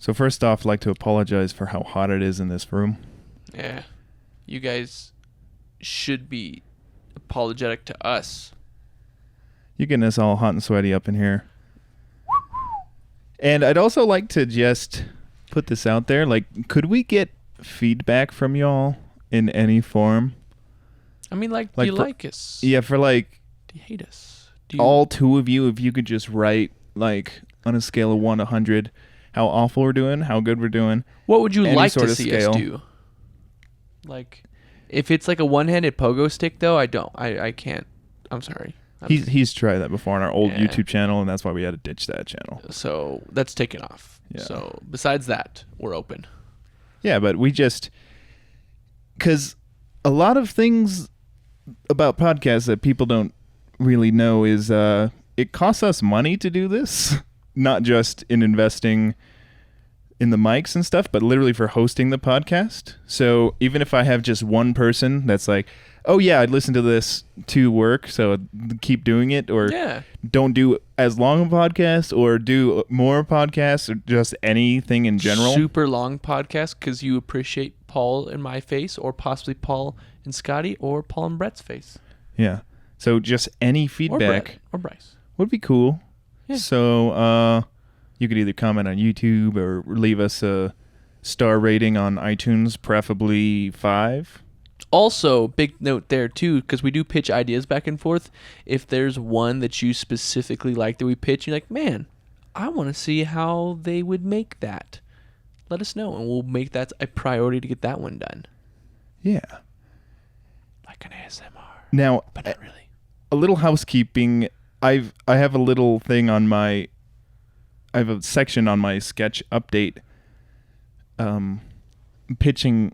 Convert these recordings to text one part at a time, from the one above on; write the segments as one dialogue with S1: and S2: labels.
S1: So first off, I'd like to apologize for how hot it is in this room.
S2: Yeah. You guys should be apologetic to us.
S1: You're getting us all hot and sweaty up in here. And I'd also like to just put this out there. Like, could we get feedback from y'all in any form?
S2: I mean, do you like us?
S1: Yeah, for like...
S2: Do you hate us?
S1: All two of you, if you could just write, like, on a scale of 1 to 100, how awful we're doing, how good we're doing.
S2: What would you like to see
S1: scale.
S2: us do? Like, if it's like a one-handed pogo stick, though, I can't. I'm sorry.
S1: He's tried that before on our old YouTube channel, and that's why we had to ditch that channel.
S2: So that's taken off. Yeah. So besides that, we're open.
S1: Yeah, but we just... Because a lot of things about podcasts that people don't really know is it costs us money to do this. Not just in investing in the mics and stuff, but literally for hosting the podcast. So even if I have just one person that's like, oh yeah, I'd listen to this to work, so keep doing it, or don't do as long a podcast, or do more podcasts, or just anything in general.
S2: Super long podcast because you appreciate Paul and my face, or possibly Paul and Scotty, or Paul and Brett's face.
S1: Yeah. So just any feedback
S2: or Bryce
S1: would be cool.
S2: Yeah.
S1: So you could either comment on YouTube or leave us a star rating on iTunes, preferably 5.
S2: Also, big note there too, because we do pitch ideas back and forth. If there's one that you specifically like that we pitch, you're like, man, I want to see how they would make that. Let us know, and we'll make that a priority to get that one done.
S1: Yeah.
S2: Like an ASMR.
S1: Now,
S2: but not really.
S1: A little housekeeping. I have a little thing on my... I have a section on my sketch update pitching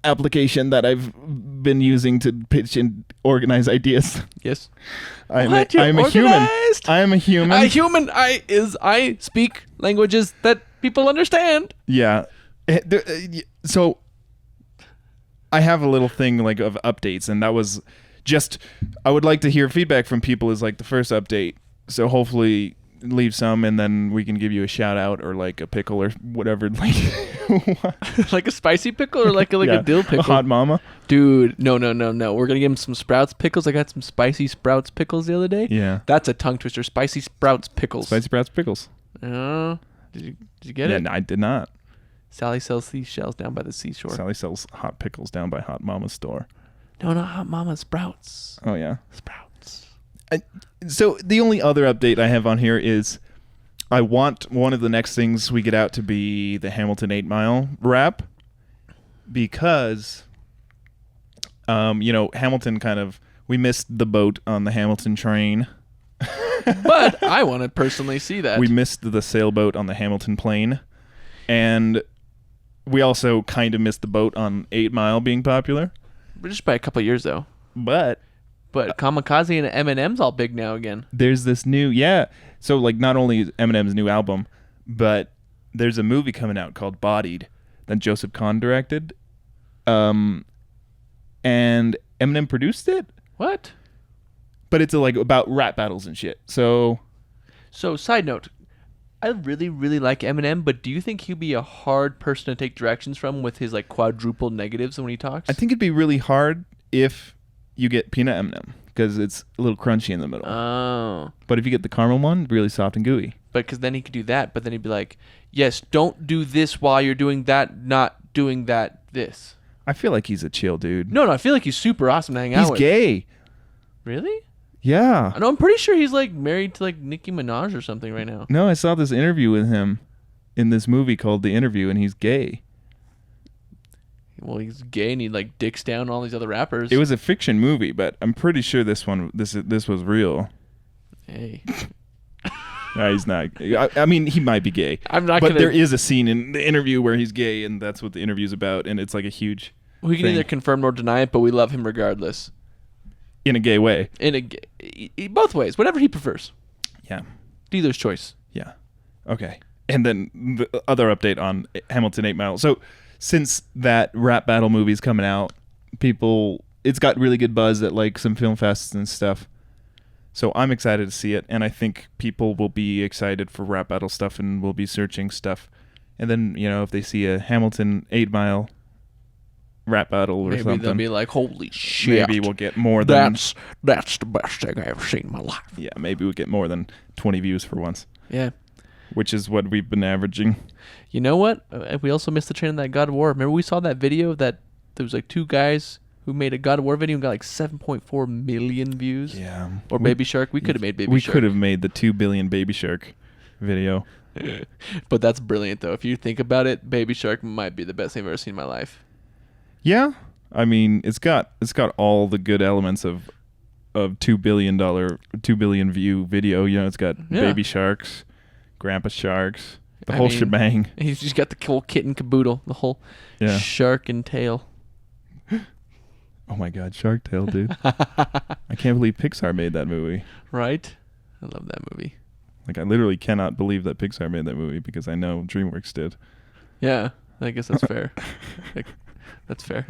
S1: application that I've been using to pitch and organize ideas.
S2: Yes.
S1: I'm a human. I am a human.
S2: I speak languages that people understand.
S1: Yeah. So I have a little thing like of updates, and that was just, I would like to hear feedback from people is like the first update. So hopefully leave some, and then we can give you a shout out, or like a pickle or whatever. Like,
S2: like a spicy pickle, or like a dill pickle.
S1: A hot mama.
S2: Dude, no. We're gonna give him some Sprouts pickles. I got some spicy Sprouts pickles the other day.
S1: Yeah.
S2: That's a tongue twister. Spicy Sprouts pickles.
S1: Spicy Sprouts pickles.
S2: Did you get it?
S1: Yeah, I did not.
S2: Sally sells seashells down by the seashore.
S1: Sally sells hot pickles down by Hot Mama's store.
S2: No, not Hot Mama, Sprouts.
S1: Oh, yeah.
S2: Sprouts.
S1: So the only other update I have on here is I want one of the next things we get out to be the Hamilton 8 Mile wrap, because, Hamilton we missed the boat on the Hamilton train.
S2: But I want to personally see that.
S1: We missed the sailboat on the Hamilton plane. And we also kind of missed the boat on 8 Mile being popular.
S2: We're just by a couple of years, though.
S1: But
S2: Kamikaze and M&M's all big now again.
S1: There's this new, so like not only is Eminem's new album, but there's a movie coming out called Bodied that Joseph Kahn directed. And Eminem produced it.
S2: What?
S1: But it's about rap battles and shit. So
S2: side note, I really, really like Eminem, but do you think he'd be a hard person to take directions from with his like quadruple negatives when he talks?
S1: I think it'd be really hard if you get peanut M&M, because it's a little crunchy in the middle.
S2: Oh.
S1: But if you get the caramel one, really soft and gooey.
S2: But because then he could do that, but then he'd be like, yes, don't do this while you're doing that, not doing that, this.
S1: I feel like he's a chill dude.
S2: No, I feel like he's super awesome to hang out with.
S1: He's gay.
S2: Really?
S1: Yeah.
S2: I know, I'm pretty sure he's like married to like Nicki Minaj or something right now.
S1: No, I saw this interview with him in this movie called The Interview, and he's gay.
S2: Well, he's gay and he like dicks down all these other rappers.
S1: It was a fiction movie, but I'm pretty sure this was real.
S2: Hey.
S1: No, he's not. I mean, he might be gay. But there is a scene in The Interview where he's gay, and that's what The Interview's about, and it's like a huge
S2: We can either confirm or deny it, but we love him regardless.
S1: In a gay way.
S2: Both ways, whatever he prefers.
S1: Yeah.
S2: Dealer's choice.
S1: Yeah. Okay. And then the other update on Hamilton 8 Mile. So since that rap battle movie's coming out, it's got really good buzz at like some film fests and stuff. So I'm excited to see it, and I think people will be excited for rap battle stuff and will be searching stuff. And then, if they see a Hamilton 8 Mile rap battle or
S2: Maybe
S1: something,
S2: they'll be like, holy shit.
S1: maybe we'll get more than...
S2: That's the best thing I've ever seen in my life.
S1: Yeah, maybe we'll get more than 20 views for once.
S2: Yeah.
S1: Which is what we've been averaging.
S2: You know what? We also missed the train of that God of War. Remember we saw that video that there was like 2 guys who made a God of War video and got like 7.4 million views?
S1: Yeah.
S2: Or Baby Shark. We could have made Baby Shark.
S1: We could have made the 2 billion Baby Shark video.
S2: But that's brilliant, though. If you think about it, Baby Shark might be the best thing I've ever seen in my life.
S1: Yeah. I mean, it's got all the good elements of $2 billion view video. It's got baby sharks, grandpa sharks, the whole shebang.
S2: He's just got the whole kit and caboodle, the whole shark and tail.
S1: Oh my God, Shark Tale, dude. I can't believe Pixar made that movie.
S2: Right? I love that movie.
S1: Like, I literally cannot believe that Pixar made that movie because I know DreamWorks did.
S2: Yeah, I guess that's fair. That's fair.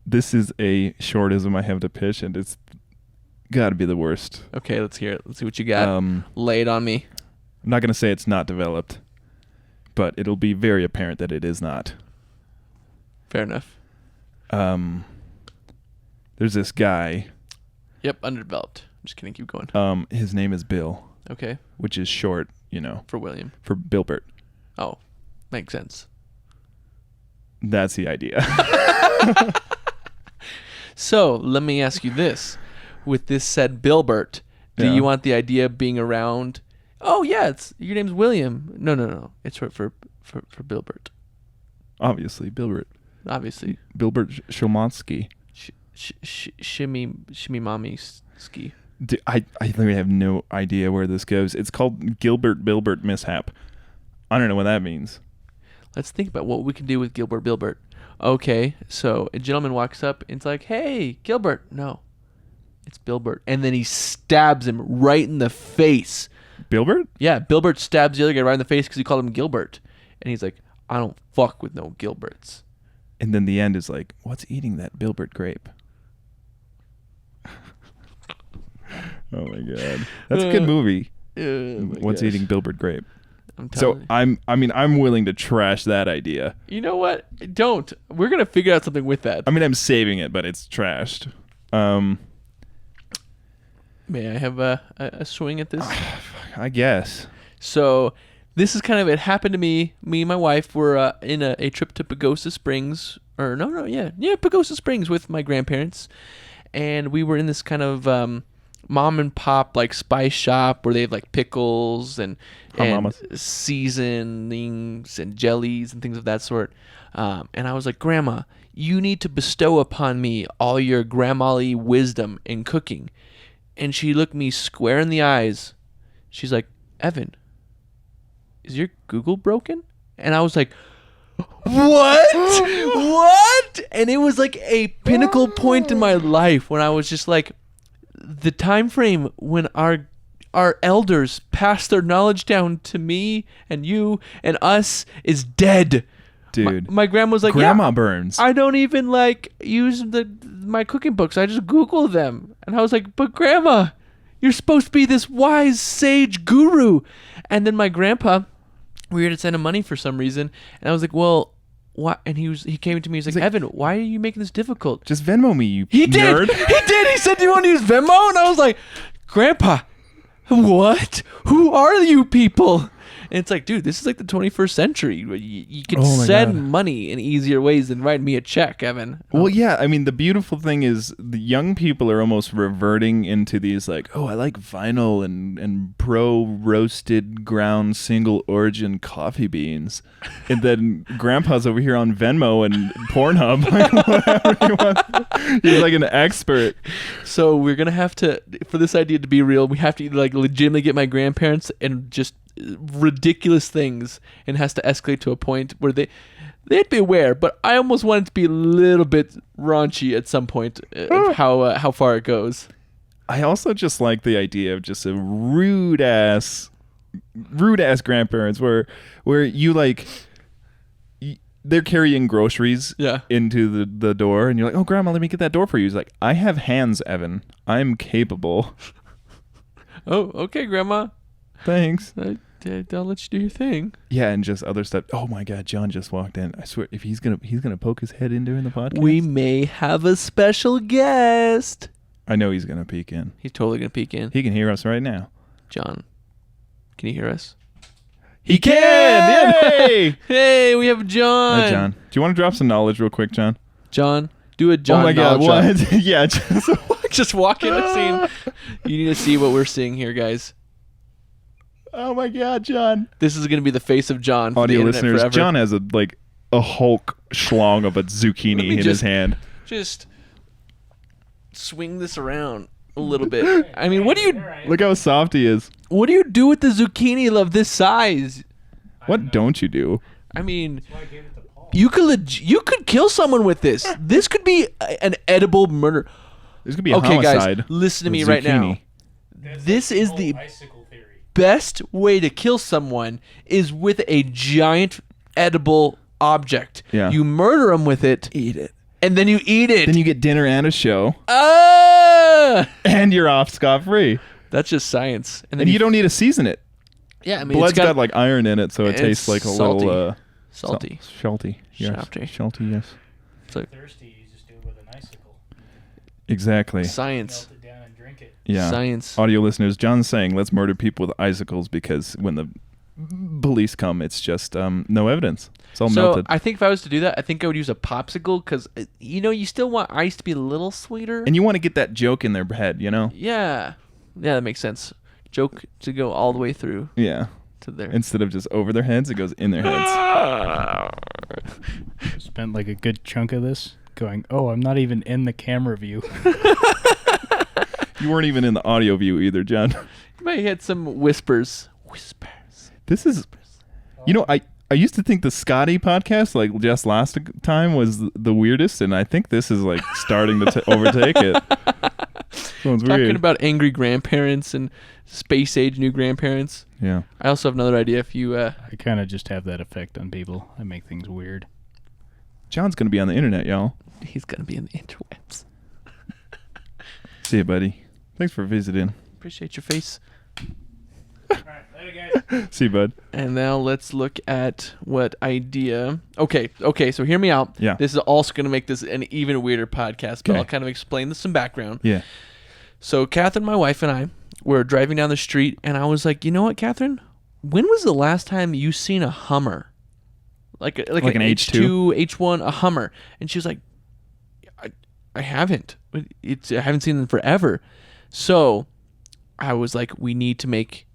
S1: This is a shortism I have to pitch, and it's got to be the worst.
S2: Okay, let's hear it. Let's see what you got. Lay it on me.
S1: I'm not going to say it's not developed, but it'll be very apparent that it is not.
S2: Fair enough.
S1: There's this guy.
S2: Yep, underdeveloped. I'm just kidding. Keep going.
S1: His name is Bill.
S2: Okay.
S1: Which is short,
S2: for William.
S1: For Bilbert.
S2: Oh, makes sense.
S1: That's the idea.
S2: So let me ask you this: with this said Bilbert, do you want the idea of being around? Oh yeah, your name's William. No. It's short for Bilbert.
S1: Obviously, Bilbert.
S2: Obviously.
S1: Bilbert Shomonsky.
S2: Shimmy mommy ski.
S1: I literally have no idea where this goes. It's called Gilbert Bilbert Mishap. I don't know what that means.
S2: Let's think about what we can do with Gilbert Bilbert. Okay, so a gentleman walks up and it's like, hey, Gilbert. No, it's Bilbert. And then he stabs him right in the face.
S1: Bilbert?
S2: Yeah, Bilbert stabs the other guy right in the face because he called him Gilbert. And he's like, I don't fuck with no Gilberts.
S1: And then the end is like, what's eating that Bilbert grape? Oh my God. That's a good movie. What's eating Bilbert grape? I'm willing to trash that idea.
S2: You know what? Don't. We're going to figure out something with that.
S1: I'm saving it, but it's trashed.
S2: May I have a swing at this?
S1: I guess.
S2: So this is kind of, it happened to me. Me and my wife were in a trip to Pagosa Springs. Pagosa Springs with my grandparents. And we were in this kind of mom and pop like spice shop where they have like pickles and seasonings and jellies and things of that sort. And I was like, Grandma, you need to bestow upon me all your grandma-ly wisdom in cooking. And she looked me square in the eyes. She's like, Evan, is your Google broken? And I was like, what? And it was like a pinnacle point in my life when I was just like, the time frame when our elders passed their knowledge down to me and you and us is dead.
S1: Dude.
S2: My grandma was like,
S1: Grandma Burns.
S2: I don't even like use my cooking books. I just Google them. And I was like, but Grandma, you're supposed to be this wise sage guru. And then my grandpa, we were to send him money for some reason. And I was like, well, what? And he came to me. He's like, Evan, why are you making this difficult?
S1: Just Venmo me, you
S2: He
S1: nerd.
S2: did. He said, do you want to use Venmo? And I was like, Grandpa, what? Who are you people? And it's like, dude, this is like the 21st century. You can send money in easier ways than writing me a check, Evan.
S1: Well, yeah. I mean, the beautiful thing is the young people are almost reverting into these like, I like vinyl and pro-roasted ground single origin coffee beans. And then Grandpa's over here on Venmo and Pornhub. Like, whatever you want. He's like an expert.
S2: So we're going to have to, for this idea to be real, we have to like legitimately get my grandparents and just ridiculous things, and has to escalate to a point where they'd be aware, but I almost want it to be a little bit raunchy at some point of how far it goes.
S1: I also just like the idea of just a rude ass grandparents where you like they're carrying groceries into the door, and you're like, oh, Grandma, let me get that door for you. He's like, I have hands, Evan. I'm capable.
S2: Oh, okay, Grandma.
S1: Thanks.
S2: I'll let you do your thing.
S1: Yeah, and just other stuff. Oh my God, John just walked in. I swear, if he's gonna poke his head in during the podcast,
S2: we may have a special guest.
S1: I know he's gonna peek in.
S2: He's totally gonna peek in.
S1: He can hear us right now.
S2: John, can you hear us?
S1: He can! Yay!
S2: Hey, we have John.
S1: Hi, John. Do you want to drop some knowledge real quick, John?
S2: John, do a John.
S1: Oh my God!
S2: What?
S1: Yeah,
S2: just walk in the scene. You need to see what we're seeing here, guys.
S1: Oh my God, John!
S2: This is gonna be the face of John. For
S1: Audio
S2: the internet
S1: listeners,
S2: forever.
S1: John has a Hulk schlong of a zucchini in his hand.
S2: Just swing this around a little bit. I mean, what do you
S1: Look how soft he is.
S2: What do you do with the zucchini of this size?
S1: What don't you do?
S2: I mean, you could kill someone with this. This could be an edible murder.
S1: This could be a homicide.
S2: Guys, listen to me right now. This is the best way to kill someone is with a giant edible object.
S1: Yeah.
S2: You murder them with it.
S1: Eat it.
S2: And then you eat it.
S1: Then you get dinner and a show. And you're off scot-free.
S2: That's just science.
S1: And then you don't need to season it.
S2: Yeah, I mean,
S1: blood's got like iron in it, so it tastes like a
S2: salty.
S1: little
S2: salty.
S1: Salty. Yes. Salty, yes.
S2: It's like,
S3: thirsty, you just do it with an icicle.
S1: Exactly.
S2: Science.
S3: Melt it down and drink it.
S1: Yeah.
S2: Science.
S1: Audio listeners, John's saying let's murder people with icicles because when the police come, it's just no evidence. It's all melted.
S2: I think if I was to do that, I think I would use a popsicle because, you still want ice to be a little sweeter.
S1: And you want to get that joke in their head,
S2: Yeah. Yeah, that makes sense. Joke to go all the way through.
S1: Yeah.
S2: To there.
S1: Instead of just over their heads, it goes in their heads.
S3: Spent like a good chunk of this going, oh, I'm not even in the camera view.
S1: You weren't even in the audio view either, John.
S2: You might hit some whispers.
S1: This is, I used to think the Scotty podcast, like just last time, was the weirdest, and I think this is like starting to overtake it. Sounds
S2: Talking
S1: weird.
S2: about angry grandparents and space age new grandparents.
S1: Yeah.
S2: I also have another idea. If you,
S3: I kind of just have that effect on people. I make things weird.
S1: John's gonna be on the internet, y'all.
S2: He's gonna be in the interwebs.
S1: See you, buddy. Thanks for visiting.
S2: Appreciate your face.
S3: All right, later, guys.
S1: See you, bud.
S2: And now let's look at what idea. Okay. So hear me out.
S1: Yeah.
S2: This is also going to make this an even weirder podcast, but
S1: Okay.
S2: I'll kind of explain this some background.
S1: Yeah.
S2: So Catherine, my wife, and I were driving down the street, and I was like, you know what, Catherine? When was the last time you seen a Hummer? Like an H2, H1, a Hummer? And she was like, I haven't. I haven't seen them forever. So I was like, we need to make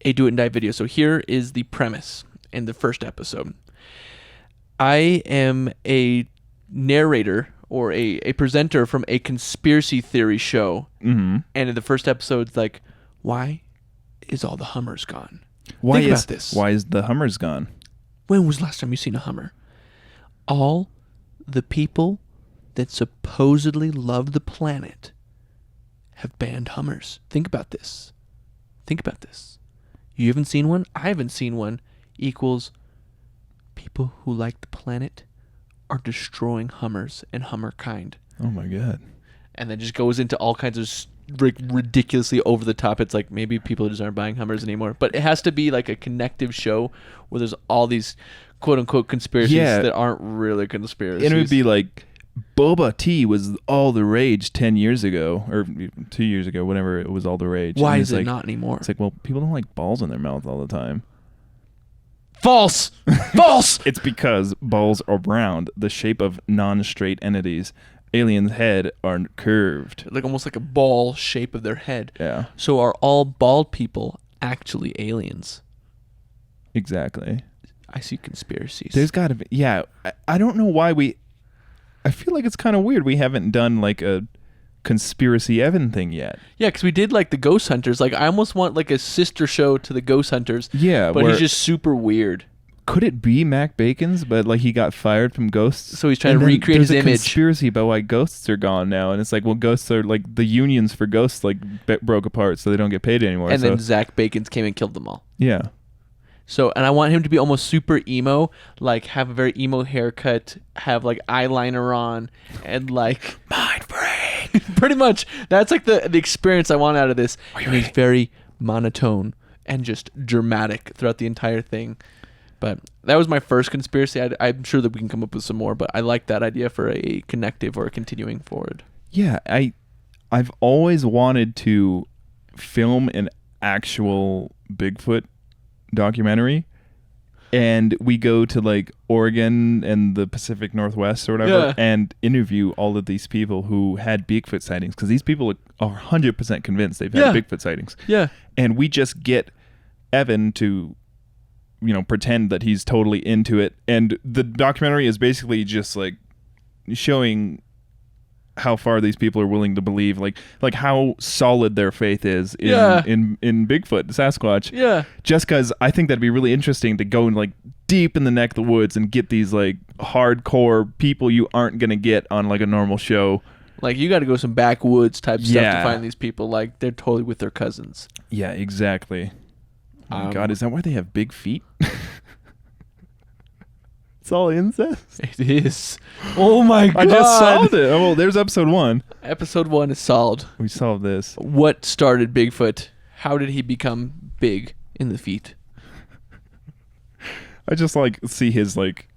S2: a do it and die video. So here is the premise in the first episode. I am a narrator or a presenter from a conspiracy theory show.
S1: Mm-hmm.
S2: And in the first episode, it's like, why is all the Hummers gone?
S1: Why
S2: Think
S1: is
S2: about this.
S1: Why is the Hummers gone?
S2: When was the last time you seen a Hummer? All the people that supposedly love the planet have banned Hummers. Think about this. You haven't seen one? I haven't seen one. Equals people who like the planet are destroying Hummers and Hummer kind.
S1: Oh my God.
S2: And then just goes into all kinds of ridiculously over the top. It's like maybe people just aren't buying Hummers anymore. But it has to be like a connective show where there's all these quote unquote conspiracies that aren't really conspiracies.
S1: And it would be like boba tea was all the rage 10 years ago or 2 years ago, whenever it was all the rage.
S2: Why
S1: and
S2: is it
S1: like,
S2: not anymore?
S1: It's like, well, people don't like balls in their mouth all the time.
S2: False. False.
S1: It's because balls are round, the shape of non-straight entities. Aliens' head are curved.
S2: Like almost like a ball shape of their head.
S1: Yeah.
S2: So are all bald people actually aliens?
S1: Exactly.
S2: I see conspiracies.
S1: There's got to be. Yeah. I don't know why I feel like it's kind of weird we haven't done like a conspiracy Evan thing yet.
S2: Yeah, because we did like the Ghost Hunters. Like I almost want like a sister show to the Ghost Hunters.
S1: Yeah.
S2: But he's just super weird.
S1: Could it be Mac Bacon's, but like he got fired from Ghosts?
S2: So he's trying to recreate his image.
S1: There's a conspiracy about why Ghosts are gone now, and it's like, well, Ghosts are like the unions for Ghosts like broke apart, so they don't get paid anymore.
S2: And then Zach Bacons came and killed them all.
S1: Yeah.
S2: So, and I want him to be almost super emo, like have a very emo haircut, have like eyeliner on, and like mind break. Pretty much, that's like the experience I want out of this. And he's very monotone and just dramatic throughout the entire thing. But that was my first conspiracy. I'm sure that we can come up with some more, but I like that idea for a connective or a continuing forward.
S1: Yeah, I've always wanted to film an actual Bigfoot documentary, and we go to like Oregon and the Pacific Northwest or whatever, and interview all of these people who had Bigfoot sightings, because these people are 100% convinced they've had Bigfoot sightings.
S2: Yeah.
S1: And we just get Evan to, pretend that he's totally into it, and the documentary is basically just like showing how far these people are willing to believe, like how solid their faith is in Bigfoot, Sasquatch.
S2: Yeah.
S1: Just because I think that'd be really interesting to go like deep in the neck of the woods and get these like hardcore people you aren't gonna get on like a normal show.
S2: Like you got to go some backwoods type stuff to find these people. Like they're totally with their cousins.
S1: Yeah, exactly. Oh my God, is that why they have big feet? It's all incest.
S2: It is. Oh my God.
S1: I just solved it. Oh, well, there's episode 1.
S2: Episode 1 is solved.
S1: We solved this.
S2: What started Bigfoot? How did he become big in the feet?
S1: I just like see his like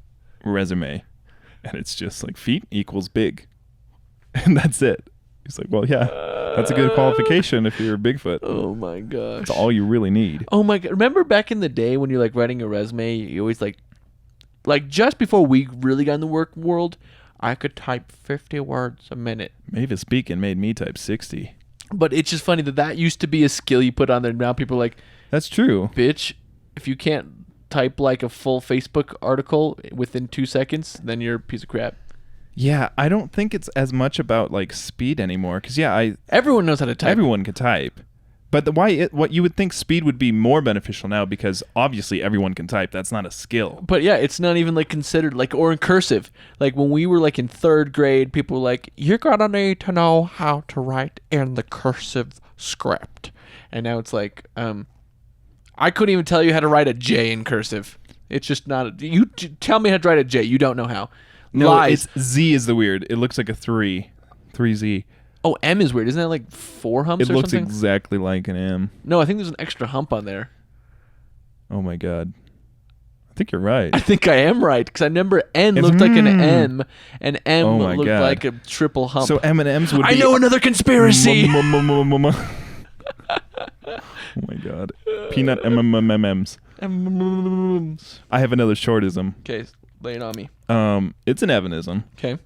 S1: resume, and it's just like feet equals big, and that's it. He's like, well, yeah, that's a good qualification if you're Bigfoot.
S2: Oh my gosh.
S1: That's all you really need.
S2: Oh my God. Remember back in the day when you're like writing a resume, you always like just before we really got in the work world, I could type 50 words a minute.
S1: Mavis Beacon made me type 60.
S2: But it's just funny that used to be a skill you put on there. Now people are like,
S1: that's true.
S2: Bitch, if you can't type like a full Facebook article within 2 seconds, then you're a piece of crap.
S1: Yeah, I don't think it's as much about like speed anymore. Because
S2: everyone knows how to type.
S1: Everyone can type. But what you would think speed would be more beneficial now, because obviously everyone can type. That's not a skill.
S2: But yeah, it's not even like considered like, or in cursive. Like when we were like in 3rd grade, people were like, you're gonna need to know how to write in the cursive script. And now it's like, I couldn't even tell you how to write a J in cursive. It's just not. You tell me how to write a J. You don't know how.
S1: No,
S2: Lies.
S1: it's Z is the weird. It looks like a 3Z.
S2: Oh, M is weird. Isn't that like 4 humps or something?
S1: It looks exactly like an M.
S2: No, I think there's an extra hump on there.
S1: Oh my God. I think you're right.
S2: I think I am right, because I remember N looked like an M, and M looked like a triple hump.
S1: So M&Ms would be...
S2: I know another conspiracy!
S1: Oh my God. Peanut M&Ms.
S2: M&Ms.
S1: I have another shortism.
S2: Okay, lay it on me.
S1: It's an Evanism.
S2: Okay.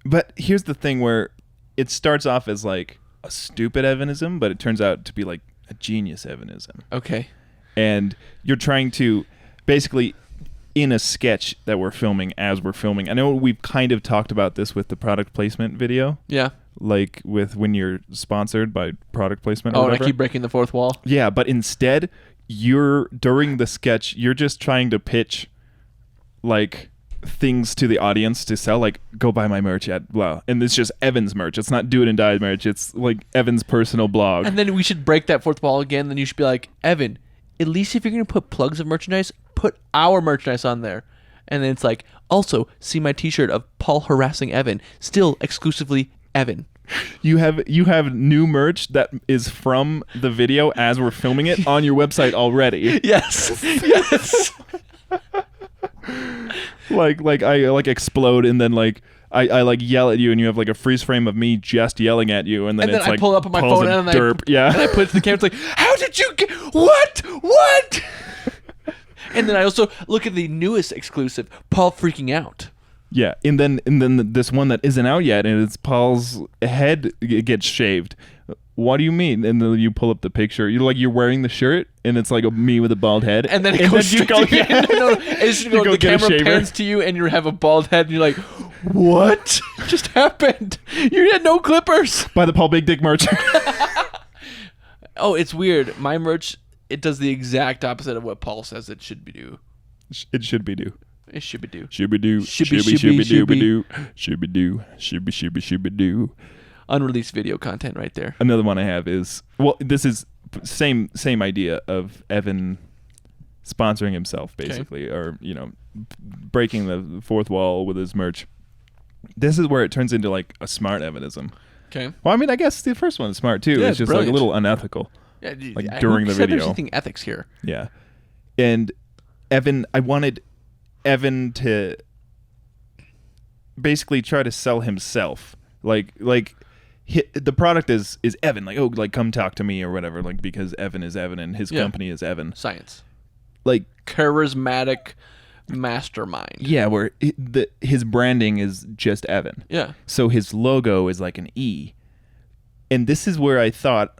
S1: But here's the thing, where it starts off as like a stupid Evanism, but it turns out to be like a genius Evanism.
S2: Okay.
S1: And you're trying to basically, in a sketch that we're filming as we're filming, I know we've kind of talked about this with the product placement video.
S2: Yeah.
S1: Like with when you're sponsored by product placement or
S2: Oh,
S1: whatever.
S2: and I keep breaking the fourth wall?
S1: Yeah, but instead, during the sketch, you're just trying to pitch like things to the audience to sell, like, go buy my merch at blah, and it's just Evan's merch. It's not Do It and Die merch. It's like Evan's personal blog.
S2: And then we should break that fourth wall again. Then you should be like, Evan, at least if you're gonna put plugs of merchandise, put our merchandise on there. And then it's like, also see my T-shirt of Paul harassing Evan, still exclusively Evan.
S1: You have new merch that is from the video as we're filming it on your website already.
S2: Yes. Yes.
S1: like I like explode, and then like I like yell at you, and you have like a freeze frame of me just yelling at you, and then it's
S2: I
S1: like
S2: pull up on my
S1: Paul's
S2: phone
S1: a
S2: and
S1: derp.
S2: and I put it to the camera. It's like, how did you get what? And then I also look at the newest exclusive, Paul freaking out.
S1: Yeah, and then this one that isn't out yet, and it's Paul's head gets shaved. What do you mean? And then you pull up the picture. You're wearing the shirt, and it's like me with a bald head.
S2: And then it goes straight to you. No, it's just the camera pans to you, and you have a bald head, and you're like, what just happened? You had no clippers.
S1: Buy the Paul Big Dick merch.
S2: Oh, it's weird. My merch, it does the exact opposite of what Paul says it should be do.
S1: It should be do.
S2: It should be do.
S1: Should be do.
S2: Should be
S1: do. Should be do. Should be do.
S2: Unreleased video content right there.
S1: Another one I have is, well, this is same idea of Evan sponsoring himself basically, or breaking the fourth wall with his merch. This is where it turns into like a smart Evanism.
S2: Okay.
S1: Well, I mean, I guess the first one is smart too.
S2: Yeah,
S1: it's just
S2: brilliant.
S1: like a little unethical.
S2: Yeah,
S1: Like during the
S2: There's
S1: video.
S2: anything ethics here.
S1: Yeah. And I wanted Evan to basically try to sell himself. Like the product is Evan. Like, oh, like come talk to me or whatever. Like, because Evan is Evan and his company is Evan.
S2: Science.
S1: Like
S2: charismatic mastermind.
S1: Yeah, where his branding is just Evan.
S2: Yeah.
S1: So his logo is like an E. And this is where I thought,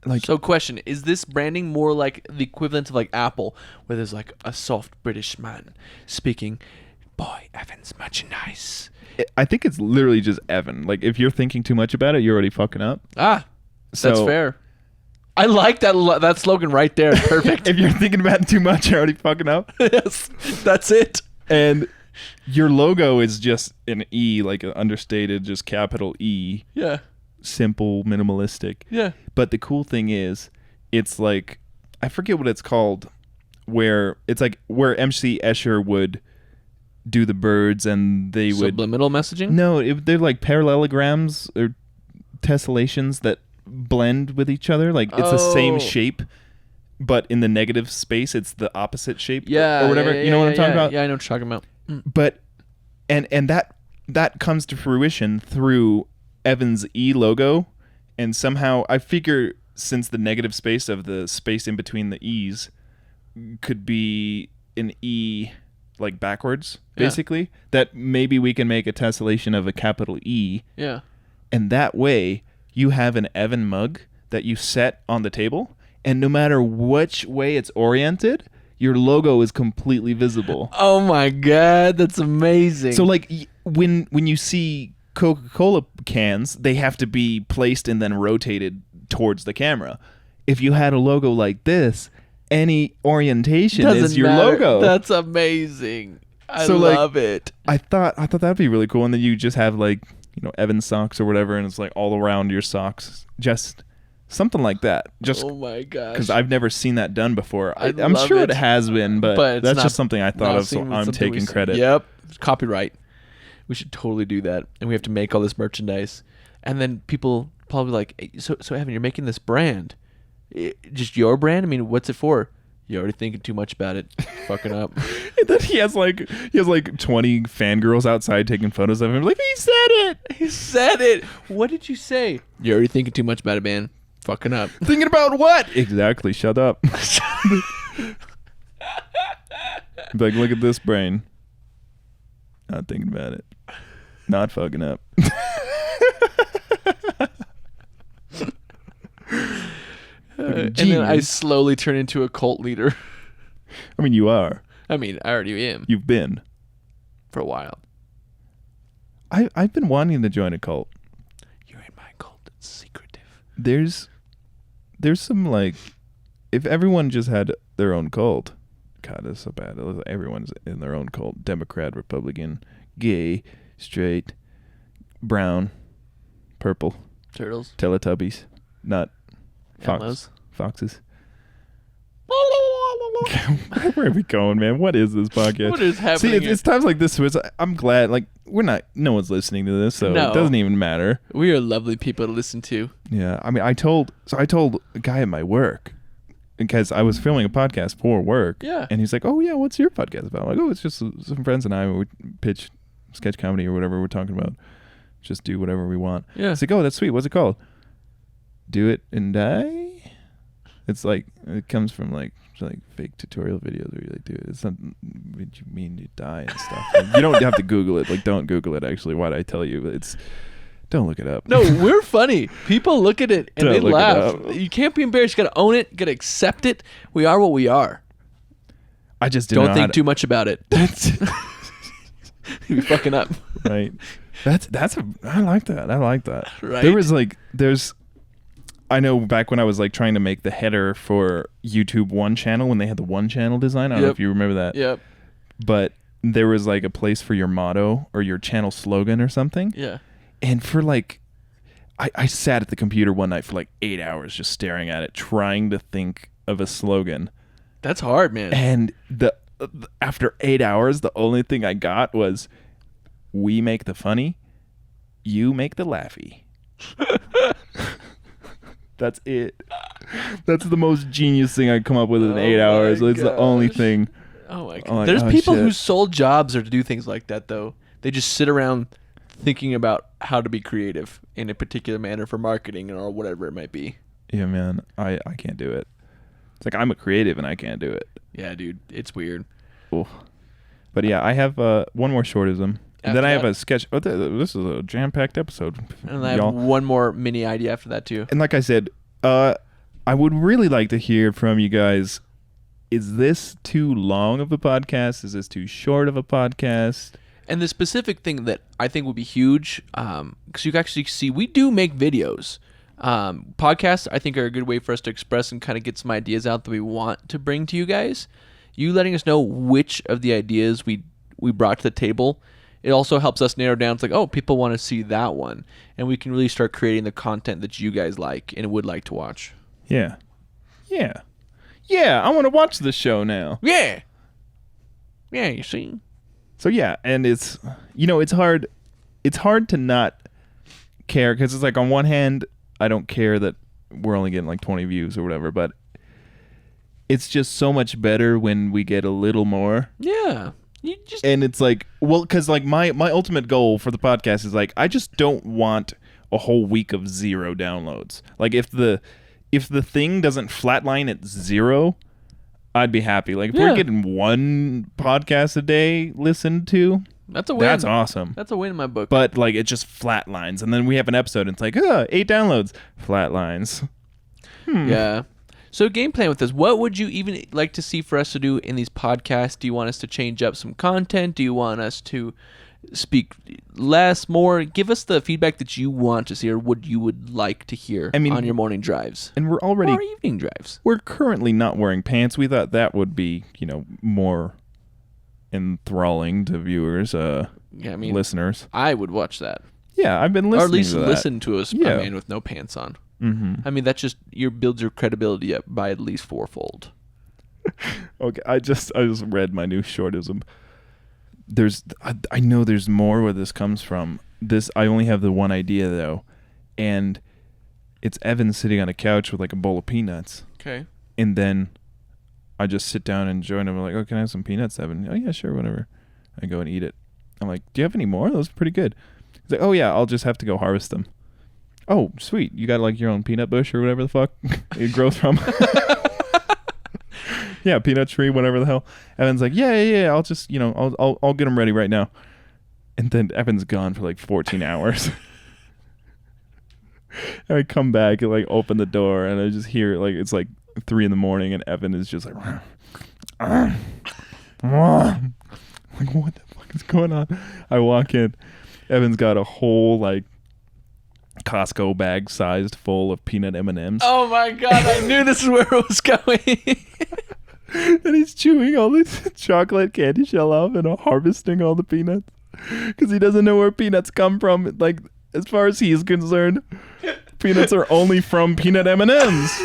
S1: like,
S2: so question, is this branding more like the equivalent of like Apple, where there's like a soft British man speaking, boy, Evan's merchandise?
S1: I think it's literally just Evan. Like, if you're thinking too much about it, you're already fucking up.
S2: That's fair. I like that slogan right there. Perfect.
S1: If you're thinking about it too much, you're already fucking up.
S2: Yes, that's it.
S1: And your logo is just an E, like an understated, just capital E.
S2: Yeah.
S1: Simple, minimalistic.
S2: Yeah.
S1: But the cool thing is, it's like, I forget what it's called, where it's like where MC Escher would do the birds and they would...
S2: Subliminal messaging?
S1: No, they're like parallelograms or tessellations that blend with each other. Like, it's the same shape, but in the negative space, it's the opposite shape or whatever. You know what I'm talking about?
S2: Yeah, I know what you're talking about.
S1: But, and that comes to fruition through Evan's E logo, and somehow I figure since the negative space of the space in between the E's could be an E like backwards, basically, that maybe we can make a tessellation of a capital E.
S2: Yeah.
S1: And that way you have an Evan mug that you set on the table, and no matter which way it's oriented, your logo is completely visible.
S2: Oh my God, that's amazing.
S1: So like when you see Coca-Cola cans, they have to be placed and then rotated towards the camera. If you had a logo like this, any orientation is your logo.
S2: That's amazing. I
S1: So,
S2: love it.
S1: I thought that'd be really cool, and then you just have like, Evan socks or whatever, and it's like all around your socks, just something like that. Just
S2: oh my gosh,
S1: because I've never seen that done before. I'm
S2: love
S1: sure
S2: it.
S1: it has been, but
S2: it's
S1: that's
S2: not-
S1: just something I thought of, so I'm taking credit.
S2: Yep, copyright. We should totally do that, and we have to make all this merchandise, and then people probably like, hey, so Evan, you're making this brand, just your brand? I mean, what's it for? You're already thinking too much about it. Fucking up.
S1: And then he has like 20 fangirls outside taking photos of him. Like, he said it.
S2: He said it. What did you say? You're already thinking too much about it, man. Fucking up.
S1: Thinking about what? Exactly. Shut up. Like, look at this brain. Not thinking about it. Not fucking up.
S2: And then I slowly turn into a cult leader.
S1: I mean, you are.
S2: I mean, I already am.
S1: You've been.
S2: For a while.
S1: I've been wanting to join a cult.
S2: You're in my cult. It's secretive.
S1: There's some, like, if everyone just had their own cult, God, that's so bad. Everyone's in their own cult. Democrat, Republican, gay, straight, brown, purple,
S2: Turtles.
S1: Teletubbies, not
S2: Elmos.
S1: foxes. Where are we going, man? What is this podcast?
S2: What is happening?
S1: See, it's times like this where I'm glad, like, no one's listening to this, so
S2: No.
S1: it doesn't even matter.
S2: We are lovely people to listen to.
S1: Yeah, I mean, I told a guy at my work, because I was filming a podcast for work.
S2: Yeah.
S1: And he's like, "Oh yeah, what's your podcast about?" I'm like, "Oh, it's just some friends and I, we pitch sketch comedy or whatever we're talking about. Just do whatever we want."
S2: Yeah.
S1: He's like, "Oh, that's sweet. What's it called?" Do It and Die. It's like, it comes from like fake tutorial videos where you like do it. It's not what you mean you die and stuff. Like, you don't have to Google it. Like, don't Google it. Actually, why'd I tell you? Don't look it up.
S2: No, we're funny. People look at it and
S1: Don't
S2: they
S1: look it
S2: laugh.
S1: up.
S2: You can't be embarrassed. You got to own it. You got to accept it. We are what we are.
S1: I just didn't
S2: Don't
S1: know
S2: think too much about it.
S1: That's
S2: You'll be fucking up.
S1: right. I like that. I like that.
S2: Right?
S1: There was I know back when I was like trying to make the header for YouTube One Channel, when they had the One Channel design. I don't know if you remember that.
S2: Yep.
S1: But there was like a place for your motto or your channel slogan or something.
S2: Yeah.
S1: And for like, I sat at the computer one night for like 8 hours just staring at it, trying to think of a slogan.
S2: That's hard, man.
S1: And after 8 hours, the only thing I got was, we make the funny, you make the laughy. That's it. That's the most genius thing I come up with in 8 hours. It's the only thing.
S2: Oh my god.
S1: I'm like,
S2: There's
S1: oh,
S2: people
S1: shit.
S2: whose sole jobs are to do things like that, though. They just sit around thinking about how to be creative in a particular manner for marketing or whatever it might be.
S1: Yeah, man. I can't do it. It's like I'm a creative and I can't do it.
S2: Yeah, dude. It's weird.
S1: Oof. But yeah, I have one more shortism. And then I have a sketch. Oh, this is a jam-packed episode.
S2: And I have one more mini idea after that, too.
S1: And like I said, I would really like to hear from you guys. Is this too long of a podcast? Is this too short of a podcast?
S2: And the specific thing that I think would be huge, because you can actually see we do make videos. Podcasts, I think, are a good way for us to express and kind of get some ideas out that we want to bring to you guys. You letting us know which of the ideas we brought to the table, it also helps us narrow down. It's like, oh, people want to see that one. And we can really start creating the content that you guys like and would like to watch.
S1: Yeah. Yeah. Yeah, I want to watch this show now.
S2: Yeah. Yeah, you see?
S1: So yeah, and it's, it's hard to not care, because it's like, on one hand, I don't care that we're only getting like 20 views or whatever, but it's just so much better when we get a little more.
S2: Yeah.
S1: And it's like, well, because like my ultimate goal for the podcast is like, I just don't want a whole week of 0 downloads. Like if the thing doesn't flatline at 0, I'd be happy. Like if we're getting 1 podcast a day listened to,
S2: that's a win.
S1: That's awesome.
S2: That's a win in my book.
S1: But like it just flatlines, and then we have an episode and it's like, 8 downloads, flatlines.
S2: Yeah. So game plan with this, what would you even like to see for us to do in these podcasts? Do you want us to change up some content? Do you want us to speak less, more? Give us the feedback that you want to see or what you would like to hear on your morning drives.
S1: And we're already...
S2: or evening drives.
S1: We're currently not wearing pants. We thought that would be, more enthralling to viewers, listeners.
S2: I would watch that.
S1: Yeah, I've been listening to that.
S2: Or at least listen to a man with no pants on.
S1: Mm-hmm.
S2: I mean, that just builds your credibility up by at least 4-fold.
S1: Okay, I just read my new shortism. I know there's more where this comes from. I only have the one idea though, and it's Evan sitting on a couch with like a bowl of peanuts.
S2: Okay.
S1: And then I just sit down and join him. I'm like, oh, can I have some peanuts, Evan? Oh yeah, sure, whatever. I go and eat it. I'm like, do you have any more? Those are pretty good. He's like, oh yeah, I'll just have to go harvest them. Oh, sweet. You got like your own peanut bush or whatever the fuck it grows from. Yeah, peanut tree, whatever the hell. Evan's like, yeah. I'll just, I'll get them ready right now. And then Evan's gone for like 14 hours. And I come back and like open the door and I just hear like it's like 3 a.m. and Evan is just like, like, what the fuck is going on? I walk in. Evan's got a whole like Costco bag sized full of peanut M&ms.
S2: Oh my god, I knew this is where it was going.
S1: And he's chewing all this chocolate candy shell off and harvesting all the peanuts because he doesn't know where peanuts come from. Like, as far as he's concerned, peanuts are only from peanut M&ms.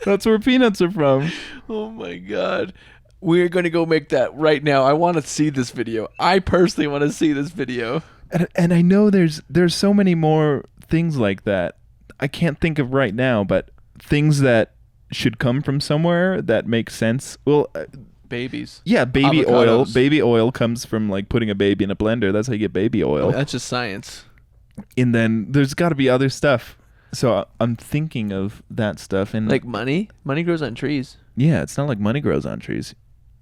S1: That's where peanuts are from.
S2: Oh my god. We're going to go make that right now. I want to see this video. I personally want to see this video.
S1: And I know there's so many more things like that. I can't think of right now, but things that should come from somewhere that makes sense. Well,
S2: babies.
S1: Yeah, baby
S2: Avocados.
S1: oil. Baby oil comes from like putting a baby in a blender. That's how you get baby oil.
S2: That's just science.
S1: And then there's got to be other stuff. So I'm thinking of that stuff. And
S2: like money? Money grows on trees.
S1: Yeah, it's not like money grows on trees.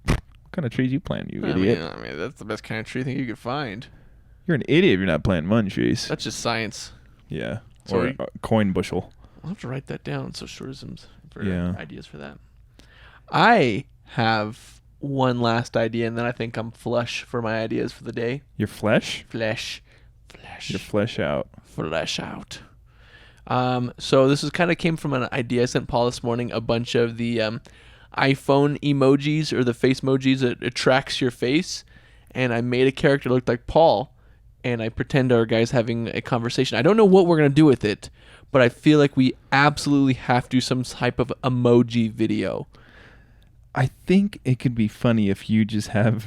S1: What kind of trees you plant, you idiot?
S2: I mean, that's the best kind of tree thing you could find.
S1: You're an idiot if you're not planting money trees.
S2: That's just science.
S1: Yeah.
S2: So
S1: or a coin bushel.
S2: I'll have to write that down. So shortisms for ideas for that. I have one last idea, and then I think I'm flush for my ideas for the day.
S1: Your flesh?
S2: Flesh.
S1: Your flesh out.
S2: Flesh out. So this is kind of came from an idea I sent Paul this morning. A bunch of the iPhone emojis or the face emojis that it tracks your face, and I made a character look like Paul, and I pretend our guy's having a conversation. I don't know what we're gonna do with it, but I feel like we absolutely have to do some type of emoji video.
S1: I think it could be funny if you just have.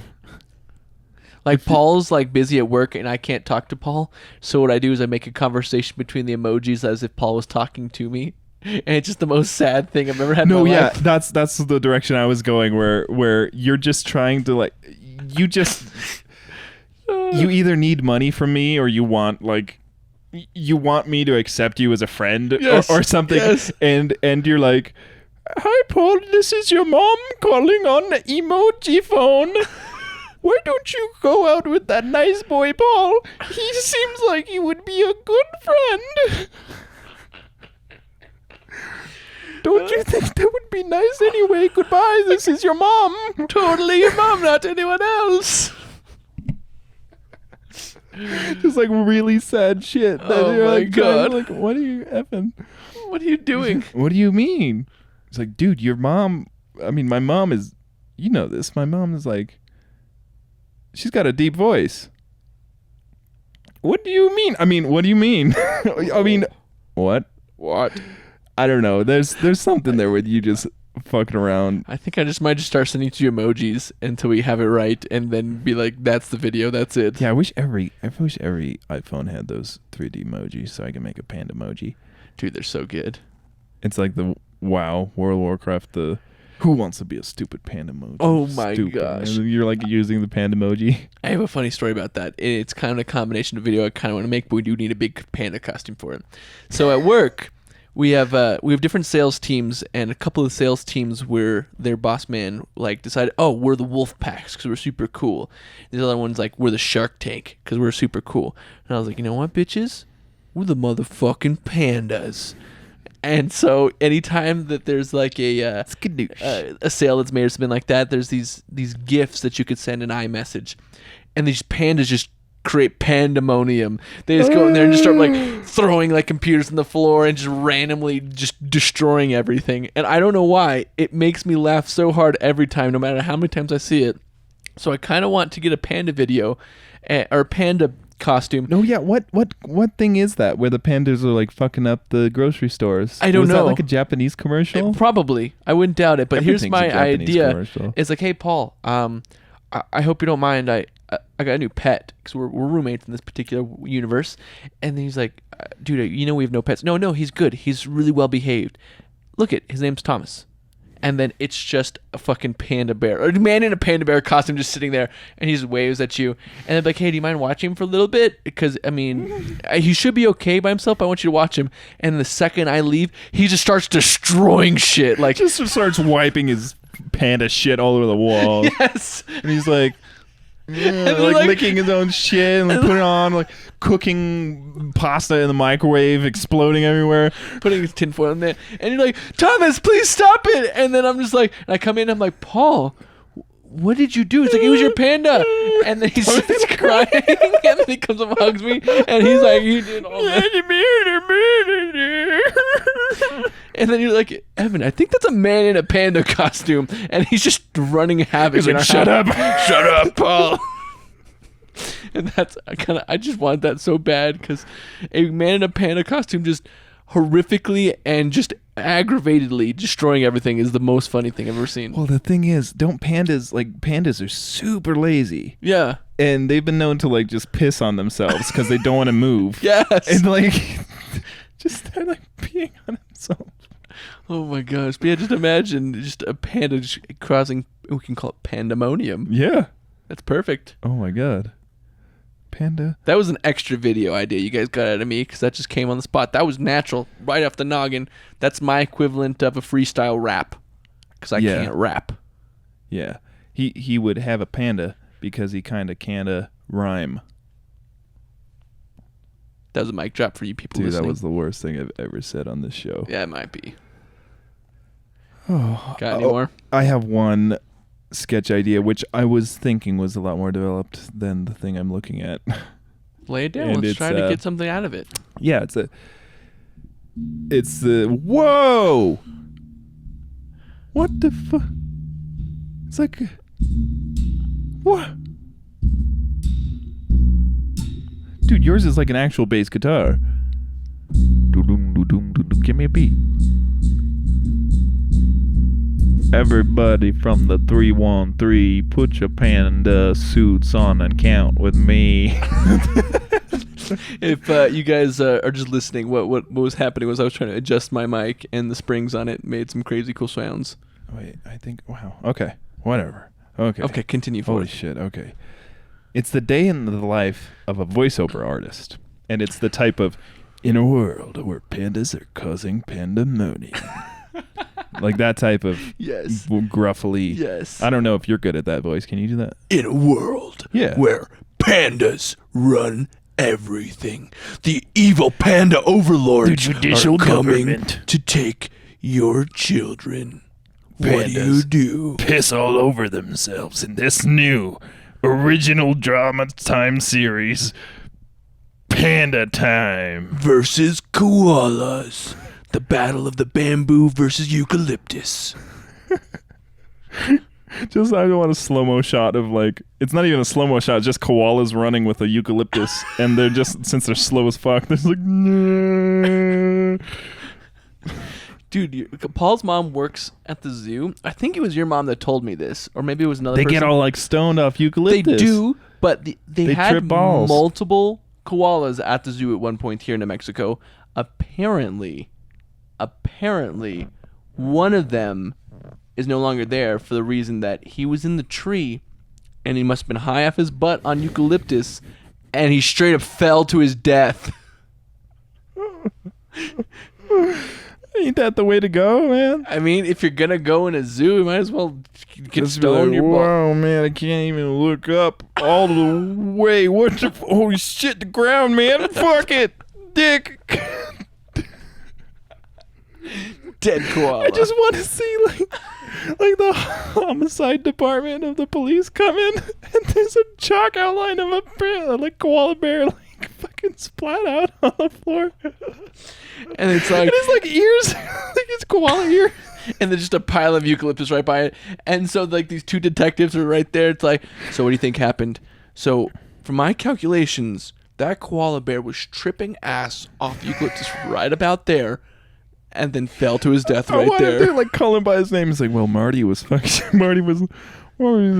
S2: Like Paul's like busy at work and I can't talk to Paul. So what I do is I make a conversation between the emojis as if Paul was talking to me. And it's just the most sad thing I've ever had in my life.
S1: that's the direction I was going where you're just trying to like you either need money from me or you want me to accept you as a friend or something.
S2: Yes.
S1: And you're like, "Hi Paul, this is your mom calling on the emoji phone. Why don't you go out with that nice boy Paul? He seems like he would be a good friend. Don't you think that would be nice anyway? Goodbye, this is your mom."
S2: Totally your mom, not anyone else.
S1: Just like really sad shit. That
S2: Oh
S1: you're
S2: my
S1: like,
S2: God.
S1: Like, what are you effing?
S2: What are you doing?
S1: What do you mean? It's like, dude, your mom. I mean, my mom is. You know this. My mom is like. She's got a deep voice. What do you mean? I mean, what do you mean? I mean, what?
S2: What?
S1: I don't know. There's something there with you just fucking around.
S2: I think I might just start sending you emojis until we have it right, and then be like, "That's the video. That's it."
S1: Yeah, I wish every iPhone had those 3D emojis so I can make a panda emoji.
S2: Dude, they're so good.
S1: It's like the WoW, World of Warcraft, the who wants to be a stupid panda emoji?
S2: Oh my
S1: Stupid.
S2: gosh.
S1: And you're like using the panda emoji.
S2: I have a funny story about that. It's kind of a combination of video I kind of want to make, but we do need a big panda costume for it. So at work, we have different sales teams, and a couple of sales teams where their boss man like decided, oh, we're the wolf packs because we're super cool. These other ones like we're the shark tank because we're super cool. And I was like, you know what, bitches, we're the motherfucking pandas. And so anytime that there's like a sale that's made or something like that, there's these gifts that you could send an iMessage, and these pandas just create pandemonium. They just go in there and just start like throwing like computers on the floor and just randomly just destroying everything. And I don't know why. It makes me laugh so hard every time, no matter how many times I see it. So I kind of want to get a panda video or panda costume.
S1: No, yeah. What thing is that where the pandas are like fucking up the grocery stores?
S2: I don't
S1: Was
S2: know.
S1: that like a Japanese commercial?
S2: Probably. I wouldn't doubt it. But here's
S1: Everything's
S2: my
S1: a Japanese
S2: idea.
S1: commercial.
S2: It's like, hey, Paul, I hope you don't mind. I got a new pet because we're roommates in this particular universe. And then he's like, dude, you know we have no pets. No, he's good. He's really well behaved. Look his name's Thomas. And then it's just a fucking panda bear, or a man in a panda bear costume just sitting there, and he just waves at you. And they're like, hey, do you mind watching him for a little bit? Because, I mean, he should be okay by himself, but I want you to watch him. And the second I leave, he just starts destroying shit. Like,
S1: Just starts wiping his panda shit all over the wall.
S2: yes.
S1: And he's like,
S2: they're
S1: like
S2: like-
S1: licking his own shit and like putting on like cooking pasta in the microwave, exploding everywhere.
S2: Putting his tinfoil in there, and you're like, Thomas, please stop it. And then I'm just like, and I come in, I'm like, Paul, what did you do? It's like, it was your panda. And then he's just crying, and then he comes up and hugs me, and he's like, you did all that. And then you're like, Evan, I think that's a man in a panda costume, and he's just running havoc.
S1: He's
S2: in
S1: like,
S2: our
S1: shut
S2: house.
S1: up, shut up, Paul.
S2: And that's I just want that so bad, because a man in a panda costume just horrifically and just aggravatedly destroying everything is the most funny thing I've ever seen.
S1: Well, the thing is, pandas are super lazy.
S2: Yeah.
S1: And they've been known to like just piss on themselves because they don't want to move.
S2: Yes.
S1: And like just they're like peeing on themselves.
S2: Oh my gosh. But yeah, just imagine just a panda just causing, we can call it pandemonium.
S1: Yeah.
S2: That's perfect.
S1: Oh my god. Panda.
S2: That was an extra video idea you guys got out of me, because that just came on the spot. That was natural, right off the noggin. That's my equivalent of a freestyle rap, because I can't rap.
S1: Yeah. He would have a panda because he kinda rhyme.
S2: That was a mic drop for you people
S1: Dude,
S2: listening.
S1: that was the worst thing I've ever said on this show.
S2: Yeah, it might be.
S1: Oh,
S2: Got any more?
S1: I have one sketch idea, which I was thinking was a lot more developed than the thing I'm looking at.
S2: Lay it down.
S1: And
S2: Let's try
S1: it's,
S2: to get something out of it.
S1: Yeah, whoa! What the fuck? It's like, what? Dude, yours is like an actual bass guitar. Give me a beat. Everybody from the 313, put your panda suits on and count with me.
S2: If you guys are just listening, what was happening was I was trying to adjust my mic, and the springs on it made some crazy cool sounds.
S1: Wait, I think, wow. Okay, whatever. Okay,
S2: Continue
S1: holy
S2: forward.
S1: shit, okay. It's the day in the life of a voiceover artist, and it's the type of, in a world where pandas are causing pandemonium. Like that type of
S2: Yes.
S1: gruffly.
S2: Yes.
S1: I don't know if you're good at that voice. Can you do that?
S2: In a world where pandas run everything, the evil panda overlords
S1: The judicial
S2: are coming
S1: government.
S2: to take your children. What
S1: Pandas
S2: do?
S1: piss all over themselves in this new original drama time series, Panda Time.
S2: Versus koalas. The battle of the bamboo versus eucalyptus.
S1: Just I want a slow-mo shot of like, it's not even a slow-mo shot, it's just koalas running with a eucalyptus, and they're just, since they're slow as fuck, they're just like, no.
S2: Dude, Paul's mom works at the zoo. I think it was your mom that told me this, or maybe it was another
S1: They
S2: person.
S1: get all like stoned off eucalyptus.
S2: They do, but they had
S1: trip balls.
S2: multiple koalas at the zoo at one point here in New Mexico. Apparently, one of them is no longer there for the reason that he was in the tree and he must have been high off his butt on eucalyptus and he straight up fell to his death.
S1: Ain't that the way to go, man?
S2: I mean, if you're gonna go in a zoo, you might as well get
S1: Just be
S2: stoned
S1: like,
S2: your butt.
S1: wow, man, I can't even look up all the way. What the? Holy shit, the ground, man. Fuck it. Dick.
S2: Dead koala.
S1: I just want to see like the homicide department of the police come in, and there's a chalk outline of a bear, like koala bear, like fucking splat out on the floor.
S2: And it's like,
S1: And it's like ears, like it's koala ear.
S2: and there's just a pile of eucalyptus right by it. And so like these two detectives are right there. It's like, so what do you think happened? So from my calculations, that koala bear was tripping ass off eucalyptus right about there, and then fell to his death
S1: I
S2: right
S1: wanted
S2: there.
S1: to like call him by his name. It's like, well, Marty was Marty was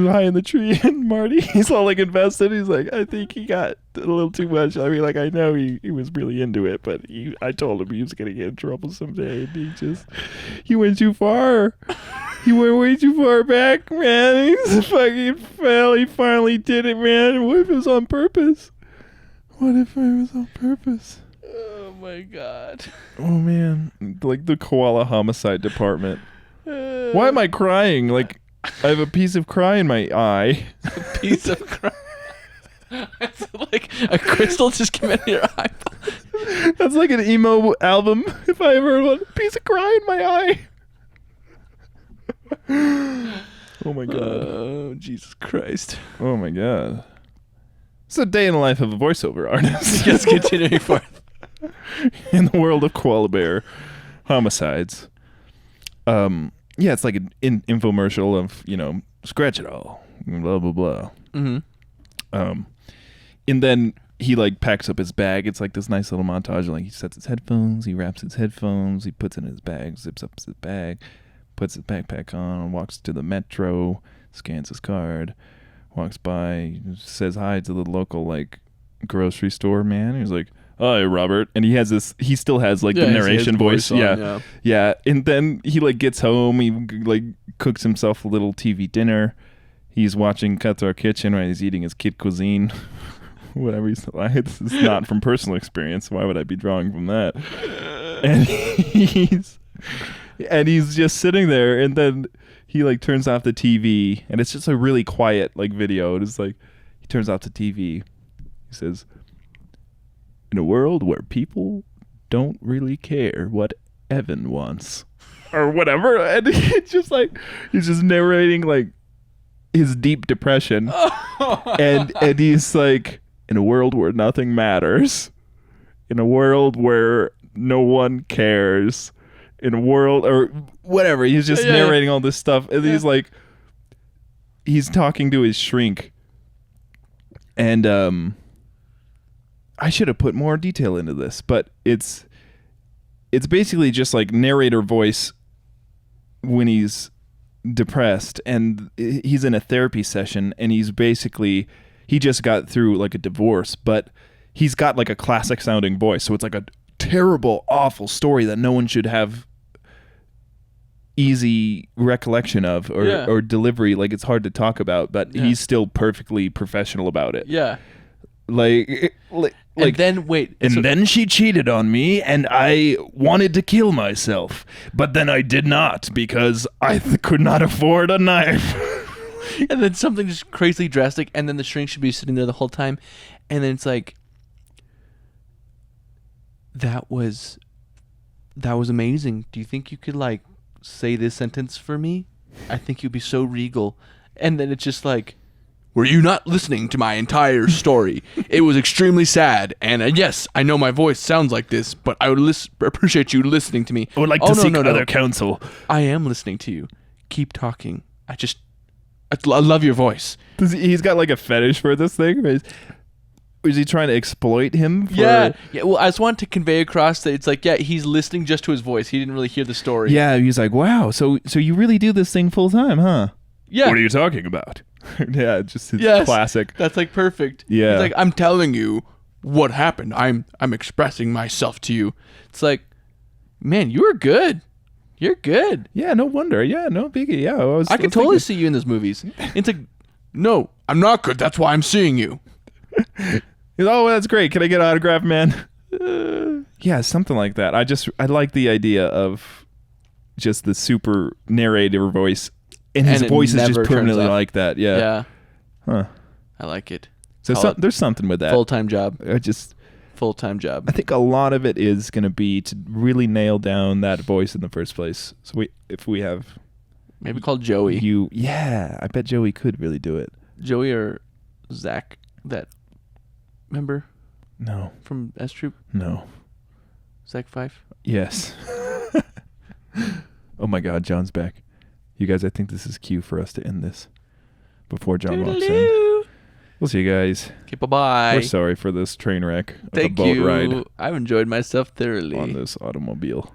S1: high in the tree, and Marty, he's all like invested. He's like, I think he got a little too much. I mean, like, I know he was really into it, but I told him he was gonna get in trouble someday, and he went too far. He went way too far back, man. He's fucking fell. He finally did it, man. What if it was on purpose? What if it was on purpose?
S2: Oh my god.
S1: Oh man, like the koala homicide department. Why am I crying? Like, I have a piece of cry in my eye.
S2: Piece of crap. It's like a crystal just came out of your eye.
S1: That's like an emo album, if I ever heard one. Piece of cry in my eye. Oh my god.
S2: Oh, Jesus Christ.
S1: Oh my god. It's a day in the life of a voiceover artist.
S2: Just continuing forth.
S1: In the world of koala bear homicides. Yeah, it's like an infomercial of, scratch it all, blah blah blah.
S2: Mm-hmm.
S1: And then he like packs up his bag. It's like this nice little montage. Like he sets his headphones, he wraps his headphones, he puts it in his bag, zips up his bag, puts his backpack on, walks to the metro, scans his card, walks by, says hi to the local like grocery store man. He's like, hi, Robert. And he still has like the narration voice. Yeah. And then he like gets home. He like cooks himself a little TV dinner. He's watching Cutthroat Kitchen while he's eating his kid cuisine. Whatever he's like. This is not from personal experience. Why would I be drawing from that? And he's just sitting there, and then he like turns off the TV, and it's just a really quiet like video. It's like he turns off the TV. He says, in a world where people don't really care what Evan wants or whatever, and it's just like he's just narrating like his deep depression, and he's like, in a world where nothing matters, in a world where no one cares, in a world or whatever, he's just narrating all this stuff, and he's like, he's talking to his shrink, and I should have put more detail into this, but it's basically just like narrator voice when he's depressed, and he's in a therapy session, and he just got through like a divorce, but he's got like a classic sounding voice, so it's like a terrible, awful story that no one should have easy recollection of or delivery. Like, it's hard to talk about, but he's still perfectly professional about it.
S2: Yeah.
S1: Like
S2: and then wait.
S1: And then she cheated on me, and I wanted to kill myself, but then I did not because I could not afford a knife.
S2: And then something just crazily drastic, and then the shrink should be sitting there the whole time, and then it's like, that was amazing. Do you think you could like say this sentence for me? I think you'd be so regal. And then it's just like, were you not listening to my entire story? It was extremely sad, and yes, I know my voice sounds like this, but I would appreciate you listening to me.
S1: I would like to seek other counsel.
S2: I am listening to you. Keep talking. I love your voice.
S1: He's got like a fetish for this thing. Is he trying to exploit him?
S2: Yeah. Well, I just want to convey across that it's like, he's listening just to his voice. He didn't really hear the story.
S1: Yeah, he's like, wow, so you really do this thing full time, huh?
S2: Yeah.
S1: What are you talking about? Yeah, just his classic.
S2: That's like perfect.
S1: Yeah.
S2: He's like, I'm telling you what happened. I'm expressing myself to you. It's like, man, you were good. You're good.
S1: Yeah, no wonder. Yeah, no biggie. Yeah,
S2: I could totally see you in those movies. It's like, no, I'm not good. That's why I'm seeing you.
S1: Oh, that's great. Can I get an autograph, man? Yeah, something like that. I like the idea of just the super narrator voice, and his voice is just permanently like that. Yeah.
S2: Yeah.
S1: Huh.
S2: I like it.
S1: So there's something with that.
S2: Full-time job. Full-time
S1: I
S2: job.
S1: think a lot of it is going to be to really nail down that voice in the first place. So if we have
S2: maybe called Joey.
S1: I bet Joey could really do it.
S2: Joey or Zach, that member?
S1: No.
S2: From S Troop?
S1: No.
S2: Zach 5?
S1: Yes. Oh my God, John's back. You guys, I think this is cue for us to end this before John walks in. We'll see you guys.
S2: Okay, bye-bye.
S1: We're sorry for this train wreck of
S2: Thank
S1: a boat
S2: you.
S1: ride
S2: I've enjoyed myself thoroughly
S1: on this automobile.